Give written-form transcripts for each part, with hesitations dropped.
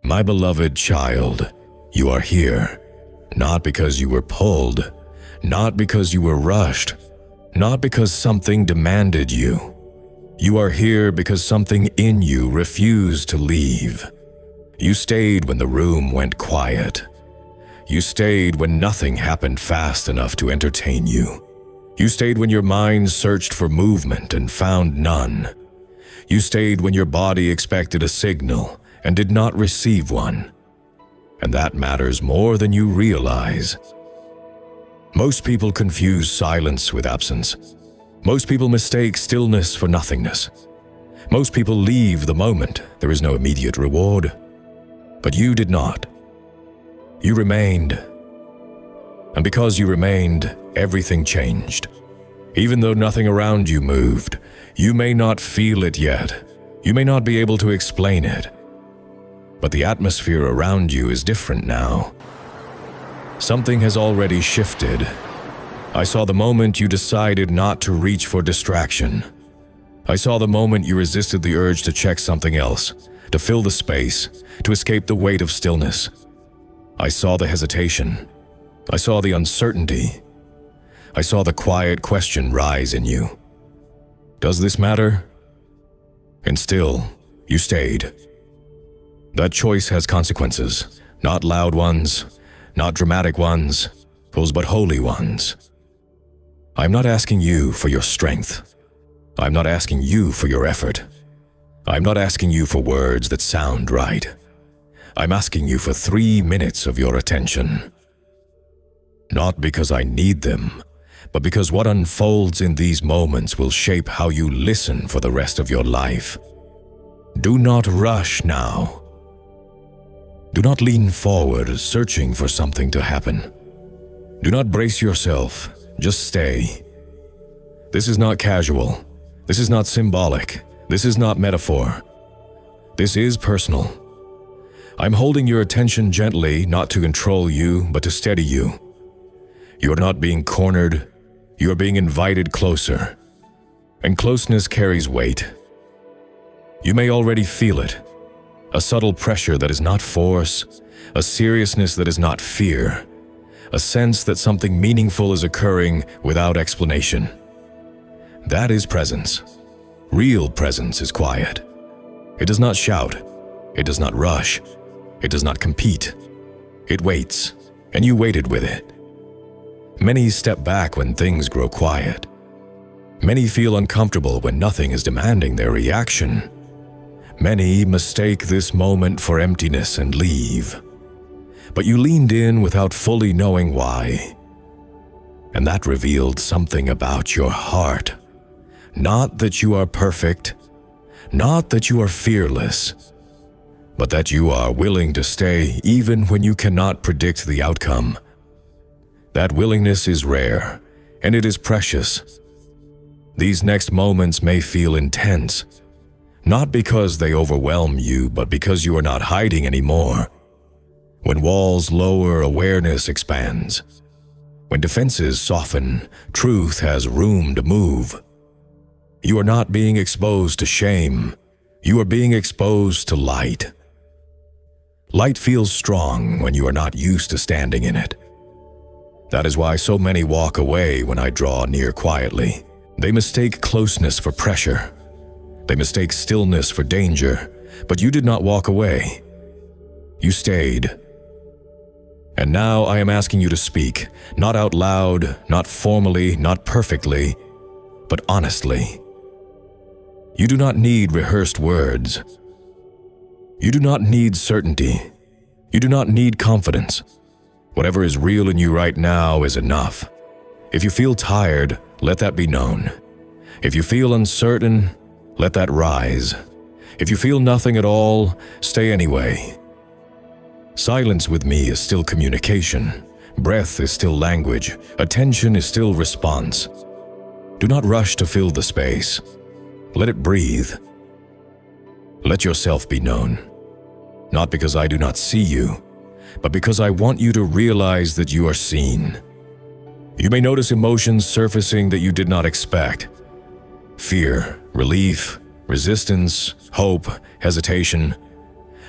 My beloved child, you are here, not because you were pulled, not because you were rushed, not because something demanded you. You are here because something in you refused to leave. You stayed when the room went quiet. You stayed when nothing happened fast enough to entertain you. You stayed when your mind searched for movement and found none. You stayed when your body expected a signal and did not receive one. And that matters more than you realize. Most people confuse silence with absence. Most people mistake stillness for nothingness. Most people leave the moment there is no immediate reward. But you did not. You remained. And because you remained, everything changed. Even though nothing around you moved, you may not feel it yet. You may not be able to explain it. But the atmosphere around you is different now. Something has already shifted. I saw the moment you decided not to reach for distraction. I saw the moment you resisted the urge to check something else, to fill the space, to escape the weight of stillness. I saw the hesitation. I saw the uncertainty. I saw the quiet question rise in you. Does this matter? And still, you stayed. That choice has consequences, not loud ones, not dramatic ones, but holy ones. I'm not asking you for your strength. I'm not asking you for your effort. I'm not asking you for words that sound right. I'm asking you for 3 minutes of your attention. Not because I need them, but because what unfolds in these moments will shape how you listen for the rest of your life. Do not rush now. Do not lean forward, searching for something to happen. Do not brace yourself, just stay. This is not casual. This is not symbolic. This is not metaphor. This is personal. I'm holding your attention gently, not to control you, but to steady you. You are not being cornered. You are being invited closer. And closeness carries weight. You may already feel it. A subtle pressure that is not force, a seriousness that is not fear, a sense that something meaningful is occurring without explanation. That is presence. Real presence is quiet. It does not shout. It does not rush. It does not compete. It waits, and you waited with it. Many step back when things grow quiet. Many feel uncomfortable when nothing is demanding their reaction. Many mistake this moment for emptiness and leave. But you leaned in without fully knowing why. And that revealed something about your heart. Not that you are perfect, not that you are fearless, but that you are willing to stay even when you cannot predict the outcome. That willingness is rare, and it is precious. These next moments may feel intense, not because they overwhelm you, but because you are not hiding anymore. When walls lower, awareness expands. When defenses soften, truth has room to move. You are not being exposed to shame. You are being exposed to light. Light feels strong when you are not used to standing in it. That is why so many walk away when I draw near quietly. They mistake closeness for pressure. They mistake stillness for danger, but you did not walk away. You stayed. And now I am asking you to speak, not out loud, not formally, not perfectly, but honestly. You do not need rehearsed words. You do not need certainty. You do not need confidence. Whatever is real in you right now is enough. If you feel tired, let that be known. If you feel uncertain, let that rise. If you feel nothing at all, stay anyway. Silence with me is still communication. Breath is still language. Attention is still response. Do not rush to fill the space. Let it breathe. Let yourself be known. Not because I do not see you, but because I want you to realize that you are seen. You may notice emotions surfacing that you did not expect. Fear, relief, resistance, hope, hesitation.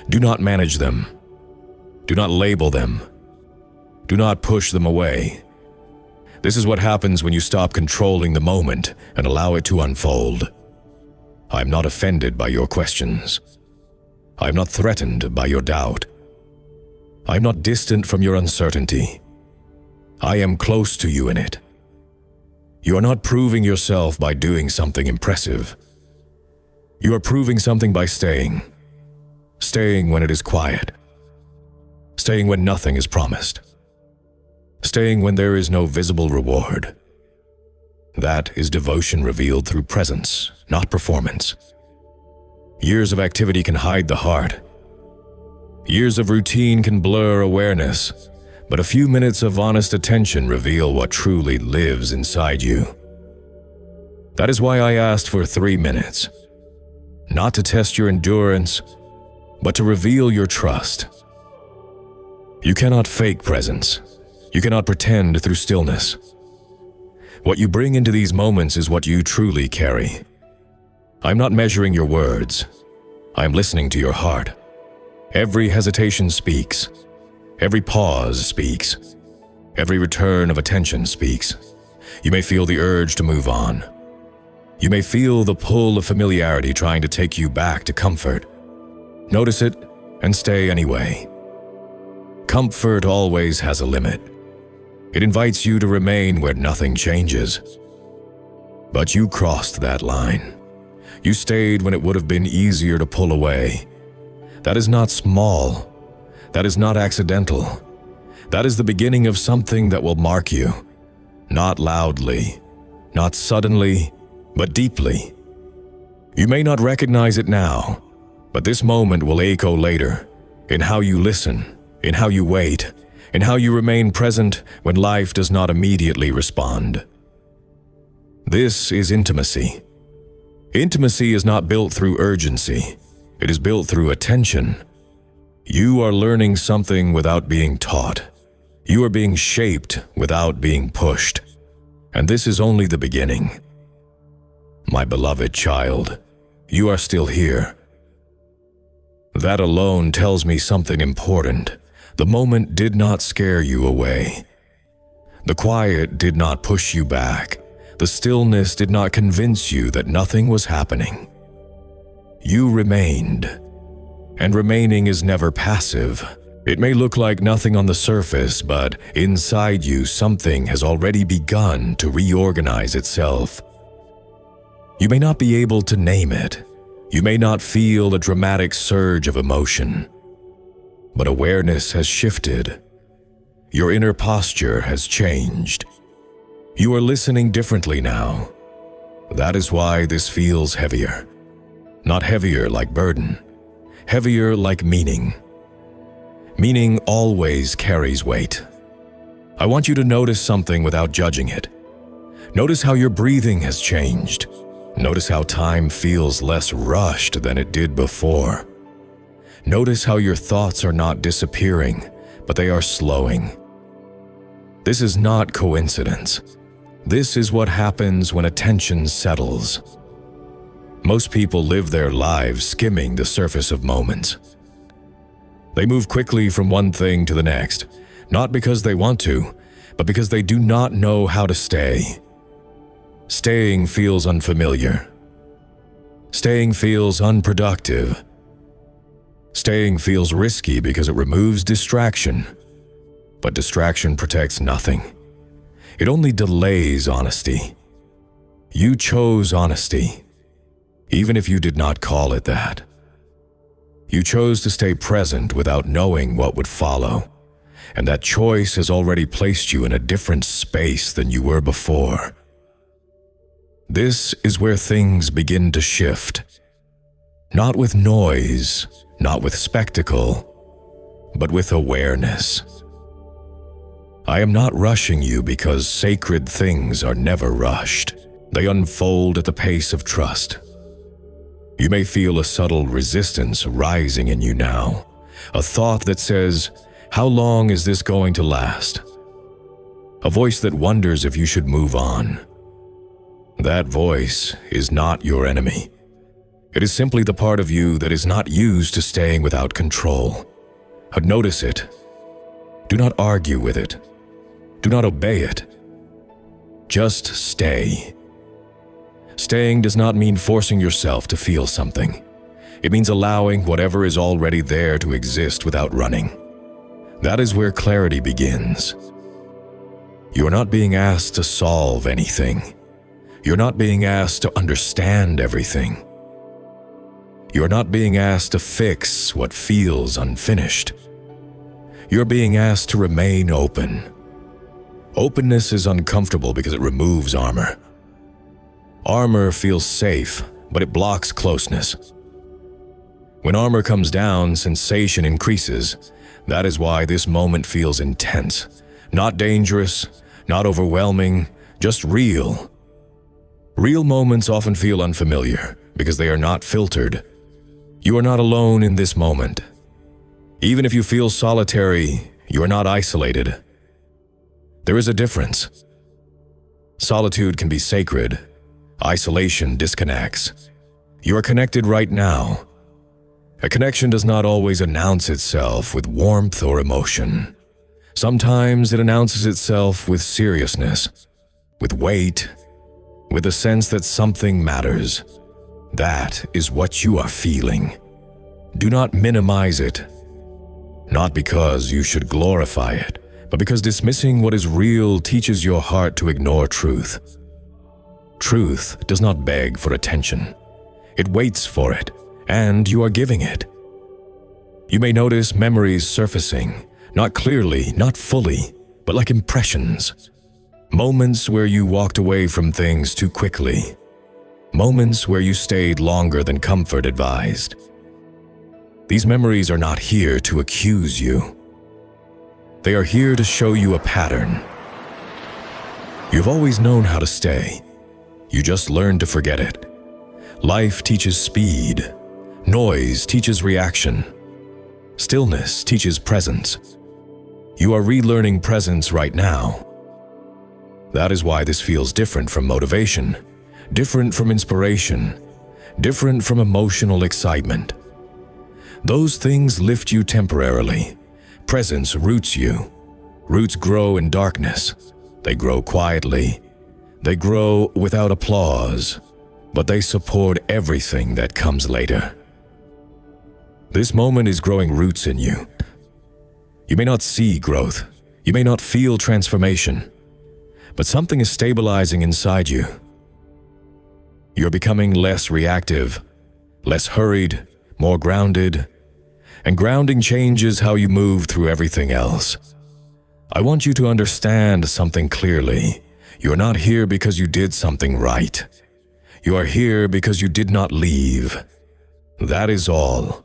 Do not manage them. Do not label them. Do not push them away. This is what happens when you stop controlling the moment and allow it to unfold. I am not offended by your questions. I am not threatened by your doubt. I am not distant from your uncertainty. I am close to you in it. You are not proving yourself by doing something impressive. You are proving something by staying. Staying when it is quiet. Staying when nothing is promised. Staying when there is no visible reward. That is devotion revealed through presence, not performance. Years of activity can hide the heart. Years of routine can blur awareness, but a few minutes of honest attention reveal what truly lives inside you. That is why I asked for 3 minutes. Not to test your endurance, but to reveal your trust. You cannot fake presence. You cannot pretend through stillness. What you bring into these moments is what you truly carry. I'm not measuring your words. I am listening to your heart. Every hesitation speaks. Every pause speaks. Every return of attention speaks. You may feel the urge to move on. You may feel the pull of familiarity trying to take you back to comfort. Notice it and stay anyway. Comfort always has a limit. It invites you to remain where nothing changes. But you crossed that line. You stayed when it would have been easier to pull away. That is not small. That is not accidental. That is the beginning of something that will mark you. Not loudly, not suddenly, but deeply. You may not recognize it now, but this moment will echo later, in how you listen, in how you wait, in how you remain present when life does not immediately respond. This is intimacy. Intimacy is not built through urgency. It is built through attention. You are learning something without being taught. You are being shaped without being pushed. And this is only the beginning. My beloved child, you are still here. That alone tells me something important. The moment did not scare you away. The quiet did not push you back. The stillness did not convince you that nothing was happening. You remained. And remaining is never passive. It may look like nothing on the surface, but inside you something has already begun to reorganize itself. You may not be able to name it. You may not feel a dramatic surge of emotion. But awareness has shifted. Your inner posture has changed. You are listening differently now. That is why this feels heavier. Not heavier like burden. Heavier like meaning. Meaning always carries weight. I want you to notice something without judging it. Notice how your breathing has changed. Notice how time feels less rushed than it did before. Notice how your thoughts are not disappearing, but they are slowing. This is not coincidence. This is what happens when attention settles. Most people live their lives skimming the surface of moments. They move quickly from one thing to the next, not because they want to, but because they do not know how to stay. Staying feels unfamiliar. Staying feels unproductive. Staying feels risky because it removes distraction. But distraction protects nothing. It only delays honesty. You chose honesty, even if you did not call it that. You chose to stay present without knowing what would follow, and that choice has already placed you in a different space than you were before. This is where things begin to shift. Not with noise, not with spectacle, but with awareness. I am not rushing you because sacred things are never rushed. They unfold at the pace of trust. You may feel a subtle resistance rising in you now, a thought that says, "How long is this going to last?" A voice that wonders if you should move on. That voice is not your enemy. It is simply the part of you that is not used to staying without control. But notice it. Do not argue with it. Do not obey it. Just stay. Staying does not mean forcing yourself to feel something. It means allowing whatever is already there to exist without running. That is where clarity begins. You are not being asked to solve anything. You're not being asked to understand everything. You are not being asked to fix what feels unfinished. You're being asked to remain open. Openness is uncomfortable because it removes armor. Armor feels safe, but it blocks closeness. When armor comes down, sensation increases. That is why this moment feels intense. Not dangerous, not overwhelming, just real. Real moments often feel unfamiliar because they are not filtered. You are not alone in this moment. Even if you feel solitary, you are not isolated. There is a difference. Solitude can be sacred. Isolation disconnects. You are connected right now. A connection does not always announce itself with warmth or emotion. Sometimes it announces itself with seriousness, with weight, with a sense that something matters. That is what you are feeling. Do not minimize it. Not because you should glorify it, but because dismissing what is real teaches your heart to ignore truth. Truth does not beg for attention. It waits for it, and you are giving it. You may notice memories surfacing, not clearly, not fully, but like impressions. Moments where you walked away from things too quickly. Moments where you stayed longer than comfort advised. These memories are not here to accuse you. They are here to show you a pattern. You've always known how to stay. You just learned to forget it. Life teaches speed. Noise teaches reaction. Stillness teaches presence. You are relearning presence right now. That is why this feels different from motivation, different from inspiration, different from emotional excitement. Those things lift you temporarily. Presence roots you. Roots grow in darkness. They grow quietly. They grow without applause, but they support everything that comes later. This moment is growing roots in you. You may not see growth. You may not feel transformation, but something is stabilizing inside you. You're becoming less reactive, less hurried, more grounded, and grounding changes how you move through everything else. I want you to understand something clearly. You are not here because you did something right. You are here because you did not leave. That is all.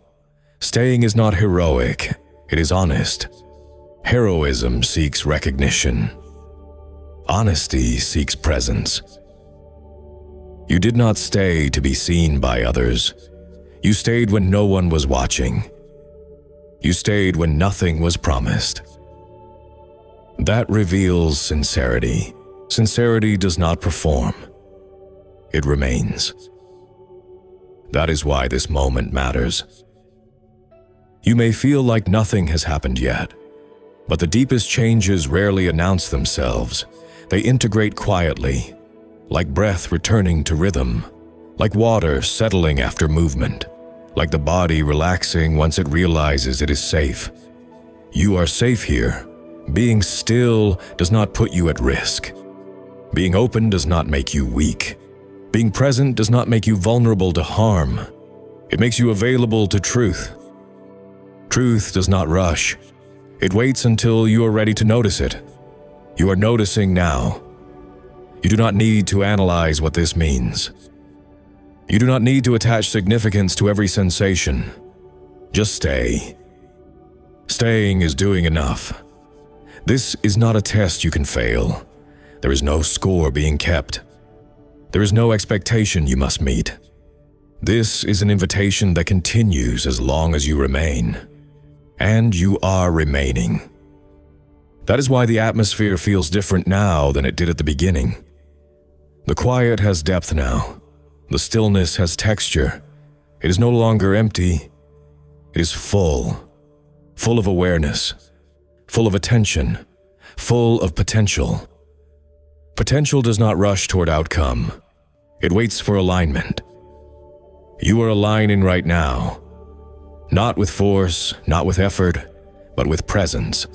Staying is not heroic, it is honest. Heroism seeks recognition. Honesty seeks presence. You did not stay to be seen by others. You stayed when no one was watching. You stayed when nothing was promised. That reveals sincerity. Sincerity does not perform. It remains. That is why this moment matters. You may feel like nothing has happened yet, but the deepest changes rarely announce themselves. They integrate quietly, like breath returning to rhythm, like water settling after movement, like the body relaxing once it realizes it is safe. You are safe here. Being still does not put you at risk. Being open does not make you weak. Being present does not make you vulnerable to harm. It makes you available to truth. Truth does not rush. It waits until you are ready to notice it. You are noticing now. You do not need to analyze what this means. You do not need to attach significance to every sensation. Just stay. Staying is doing enough. This is not a test you can fail. There is no score being kept. There is no expectation you must meet. This is an invitation that continues as long as you remain. And you are remaining. That is why the atmosphere feels different now than it did at the beginning. The quiet has depth now. The stillness has texture. It is no longer empty. It is full. Full of awareness. Full of attention. Full of potential. Potential does not rush toward outcome. It waits for alignment. You are aligning right now. Not with force, not with effort, but with presence.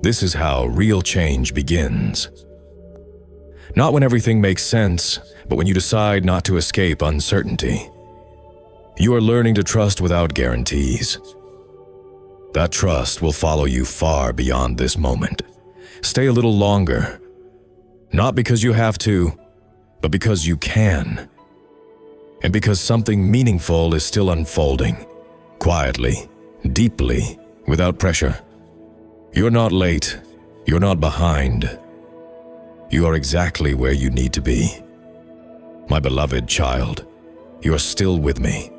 This is how real change begins. Not when everything makes sense, but when you decide not to escape uncertainty. You are learning to trust without guarantees. That trust will follow you far beyond this moment. Stay a little longer. Not because you have to, but because you can. And because something meaningful is still unfolding. Quietly, deeply, without pressure. You're not late. You're not behind. You are exactly where you need to be. My beloved child, you are still with me.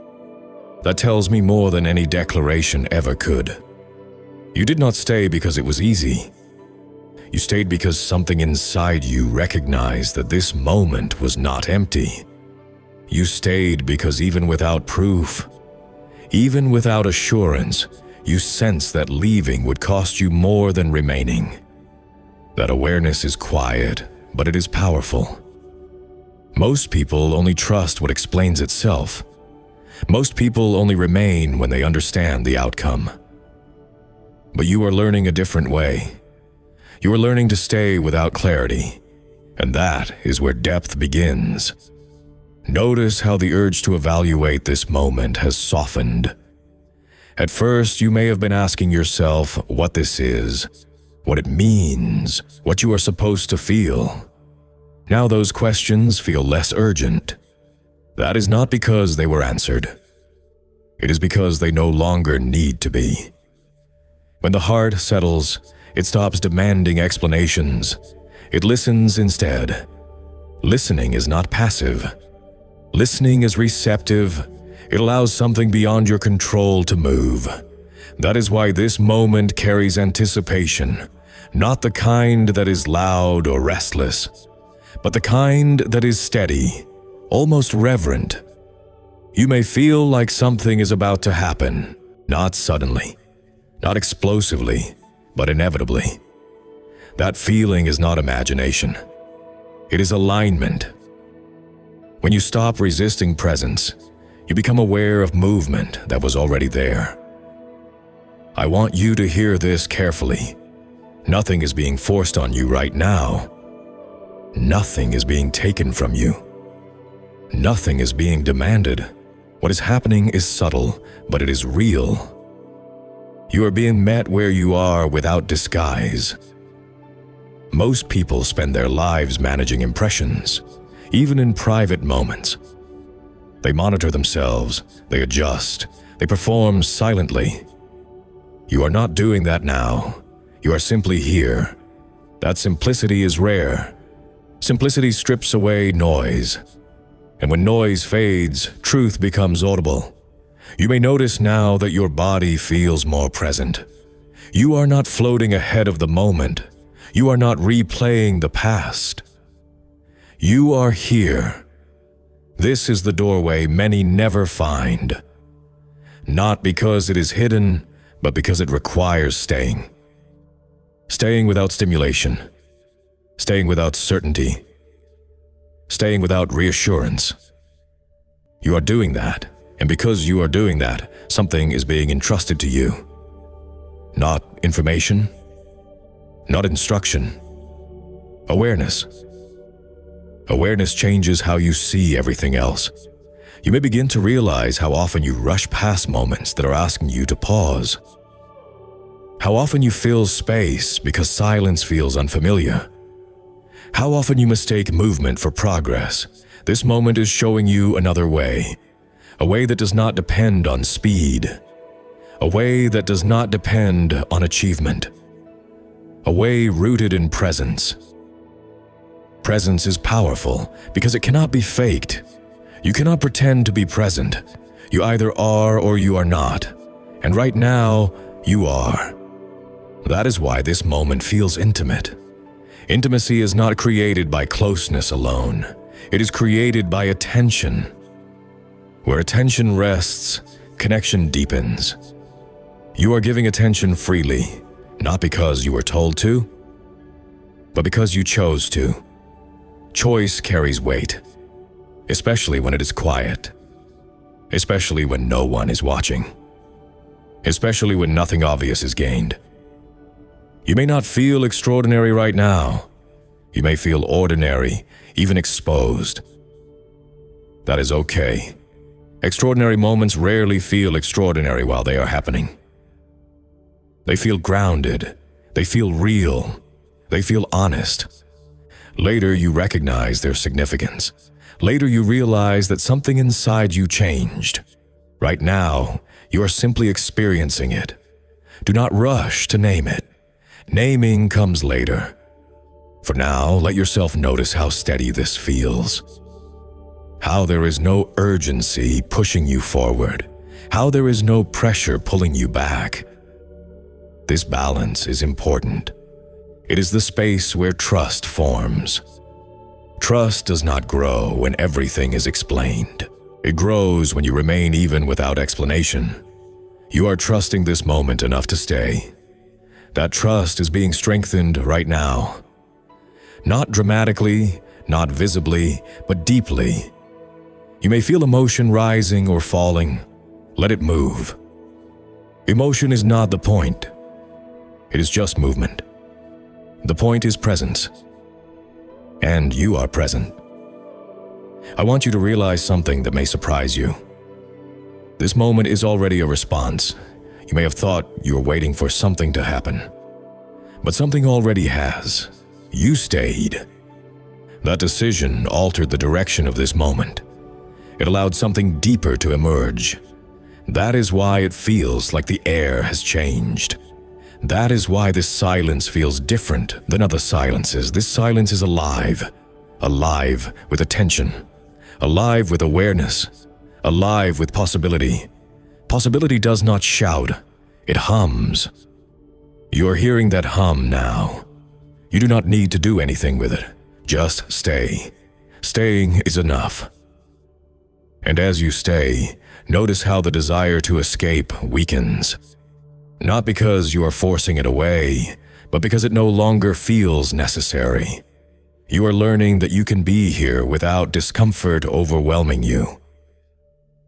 That tells me more than any declaration ever could. You did not stay because it was easy. You stayed because something inside you recognized that this moment was not empty. You stayed because even without proof, even without assurance, you sensed that leaving would cost you more than remaining. That awareness is quiet, but it is powerful. Most people only trust what explains itself. Most people only remain when they understand the outcome. But you are learning a different way. You are learning to stay without clarity, and that is where depth begins. Notice how the urge to evaluate this moment has softened. At first, you may have been asking yourself what this is, what it means, what you are supposed to feel. Now those questions feel less urgent. That is not because they were answered. It is because they no longer need to be. When the heart settles, it stops demanding explanations. It listens instead. Listening is not passive. Listening is receptive. It allows something beyond your control to move. That is why this moment carries anticipation, not the kind that is loud or restless, but the kind that is steady, almost reverent. You may feel like something is about to happen, not suddenly, not explosively, but inevitably. That feeling is not imagination. It is alignment. When you stop resisting presence, you become aware of movement that was already there. I want you to hear this carefully. Nothing is being forced on you right now. Nothing is being taken from you. Nothing is being demanded. What is happening is subtle, but it is real. You are being met where you are without disguise. Most people spend their lives managing impressions, even in private moments. They monitor themselves, they adjust, they perform silently. You are not doing that now. You are simply here. That simplicity is rare. Simplicity strips away noise. And when noise fades, truth becomes audible. You may notice now that your body feels more present. You are not floating ahead of the moment. You are not replaying the past. You are here. This is the doorway many never find. Not because it is hidden, but because it requires staying. Staying without stimulation. Staying without certainty. Staying without reassurance. You are doing that, and because you are doing that, something is being entrusted to you. Not information, not instruction. Awareness. Awareness changes how you see everything else. You may begin to realize how often you rush past moments that are asking you to pause. How often you fill space because silence feels unfamiliar. How often you mistake movement for progress. This moment is showing you another way. A way that does not depend on speed. A way that does not depend on achievement. A way rooted in presence. Presence is powerful because it cannot be faked. You cannot pretend to be present. You either are or you are not. And right now, you are. That is why this moment feels intimate. Intimacy is not created by closeness alone. It is created by attention. Where attention rests, connection deepens. You are giving attention freely, not because you were told to, but because you chose to. Choice carries weight, especially when it is quiet, especially when no one is watching, especially when nothing obvious is gained. You may not feel extraordinary right now. You may feel ordinary, even exposed. That is okay. Extraordinary moments rarely feel extraordinary while they are happening. They feel grounded. They feel real. They feel honest. Later, you recognize their significance. Later, you realize that something inside you changed. Right now, you are simply experiencing it. Do not rush to name it. Naming comes later. For now, let yourself notice how steady this feels. How there is no urgency pushing you forward. How there is no pressure pulling you back. This balance is important. It is the space where trust forms. Trust does not grow when everything is explained. It grows when you remain even without explanation. You are trusting this moment enough to stay. That trust is being strengthened right now. Not dramatically, not visibly, but deeply. You may feel emotion rising or falling. Let it move. Emotion is not the point. It is just movement. The point is presence. And you are present. I want you to realize something that may surprise you. This moment is already a response. You may have thought you were waiting for something to happen. But something already has. You stayed. That decision altered the direction of this moment. It allowed something deeper to emerge. That is why it feels like the air has changed. That is why this silence feels different than other silences. This silence is alive. Alive with attention. Alive with awareness. Alive with possibility. Possibility does not shout. It hums. You are hearing that hum now. You do not need to do anything with it. Just stay. Staying is enough. And as you stay, notice how the desire to escape weakens. Not because you are forcing it away, but because it no longer feels necessary. You are learning that you can be here without discomfort overwhelming you.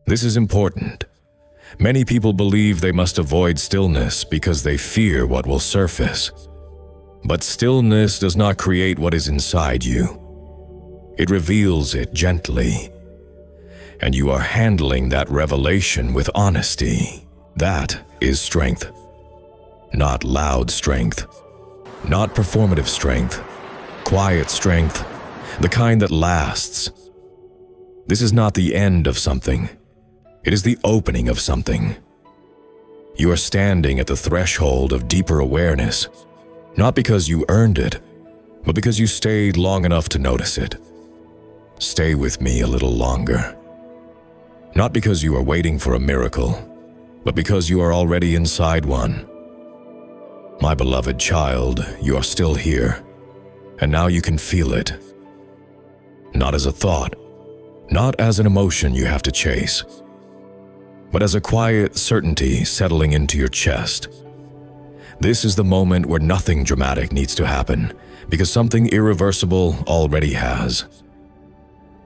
This is important. Many people believe they must avoid stillness because they fear what will surface. But stillness does not create what is inside you. It reveals it gently. And you are handling that revelation with honesty. That is strength. Not loud strength. Not performative strength. Quiet strength. The kind that lasts. This is not the end of something. It is the opening of something. You are standing at the threshold of deeper awareness, not because you earned it, but because you stayed long enough to notice it. Stay with me a little longer. Not because you are waiting for a miracle, but because you are already inside one. My beloved child, you are still here, and now you can feel it. Not as a thought, not as an emotion you have to chase, but as a quiet certainty settling into your chest. This is the moment where nothing dramatic needs to happen, because something irreversible already has.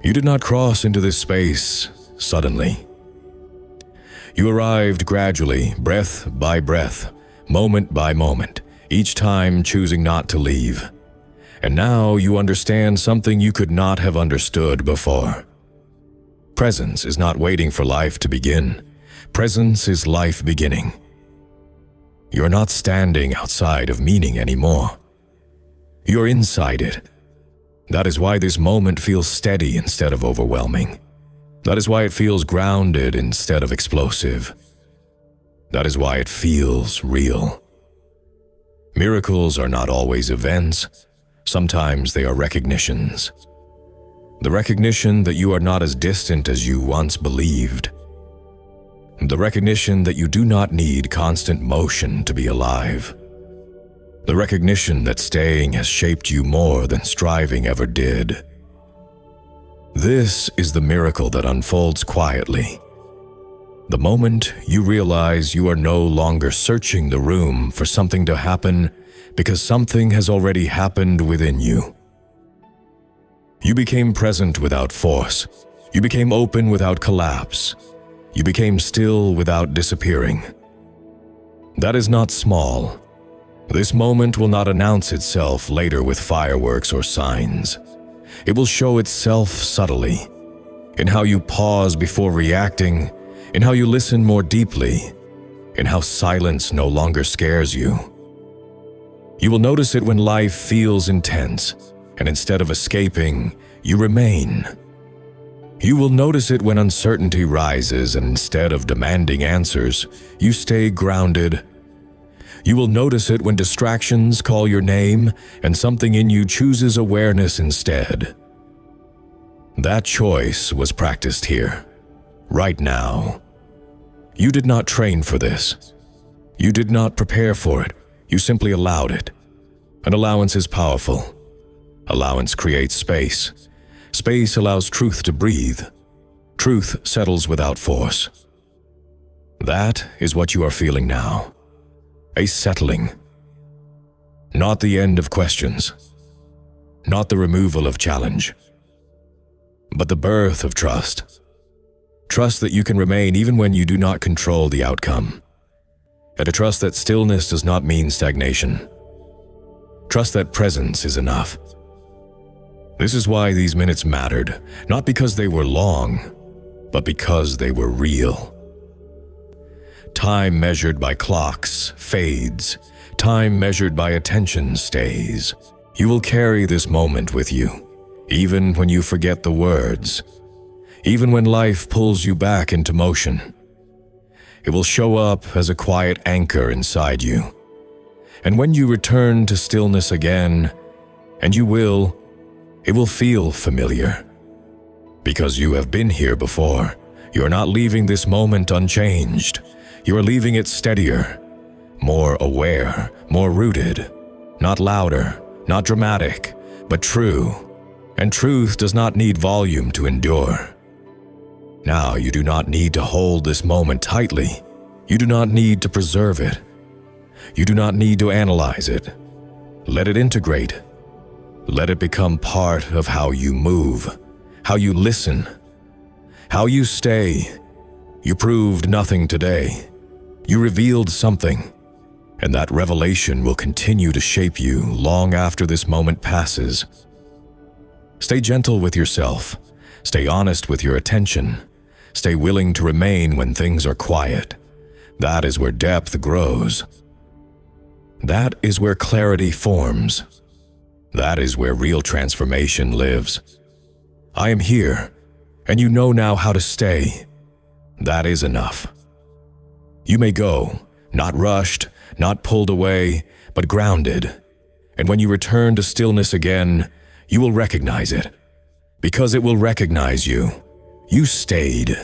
You did not cross into this space suddenly. You arrived gradually, breath by breath, moment by moment, each time choosing not to leave. And now you understand something you could not have understood before. Presence is not waiting for life to begin. Presence is life beginning. You're not standing outside of meaning anymore. You're inside it. That is why this moment feels steady instead of overwhelming. That is why it feels grounded instead of explosive. That is why it feels real. Miracles are not always events. Sometimes they are recognitions. The recognition that you are not as distant as you once believed. The recognition that you do not need constant motion to be alive. The recognition that staying has shaped you more than striving ever did. This is the miracle that unfolds quietly, The moment you realize you are no longer searching the room for something to happen because something has already happened within you. You became present without force. You became open without collapse. You became still without disappearing. That is not small. This moment will not announce itself later with fireworks or signs. It will show itself subtly, in how you pause before reacting, in how you listen more deeply, in how silence no longer scares you. You will notice it when life feels intense, and instead of escaping, you remain. You will notice it when uncertainty rises, and instead of demanding answers, you stay grounded. You will notice it when distractions call your name, and something in you chooses awareness instead. That choice was practiced here, right now. You did not train for this. You did not prepare for it. You simply allowed it. An allowance is powerful. Allowance creates space. Space allows truth to breathe. Truth settles without force. That is what you are feeling now. A settling. Not the end of questions. Not the removal of challenge. But the birth of trust. Trust that you can remain even when you do not control the outcome. And a trust that stillness does not mean stagnation. Trust that presence is enough. This is why these minutes mattered, not because they were long, but because they were real. Time measured by clocks fades. Time measured by attention stays. You will carry this moment with you, even when you forget the words, even when life pulls you back into motion. It will show up as a quiet anchor inside you. And when you return to stillness again, and you will, it will feel familiar. Because you have been here before, you are not leaving this moment unchanged. You are leaving it steadier, more aware, more rooted, not louder, not dramatic, but true. And truth does not need volume to endure. Now you do not need to hold this moment tightly. You do not need to preserve it. You do not need to analyze it. Let it integrate. Let it become part of how you move, how you listen, how you stay. You proved nothing today. You revealed something, and that revelation will continue to shape you long after this moment passes. Stay gentle with yourself. Stay honest with your attention. Stay willing to remain when things are quiet. That is where depth grows. That is where clarity forms. That is where real transformation lives. I am here, and you know now how to stay. That is enough. You may go, not rushed, not pulled away, but grounded. And when you return to stillness again, you will recognize it. Because it will recognize you. You stayed.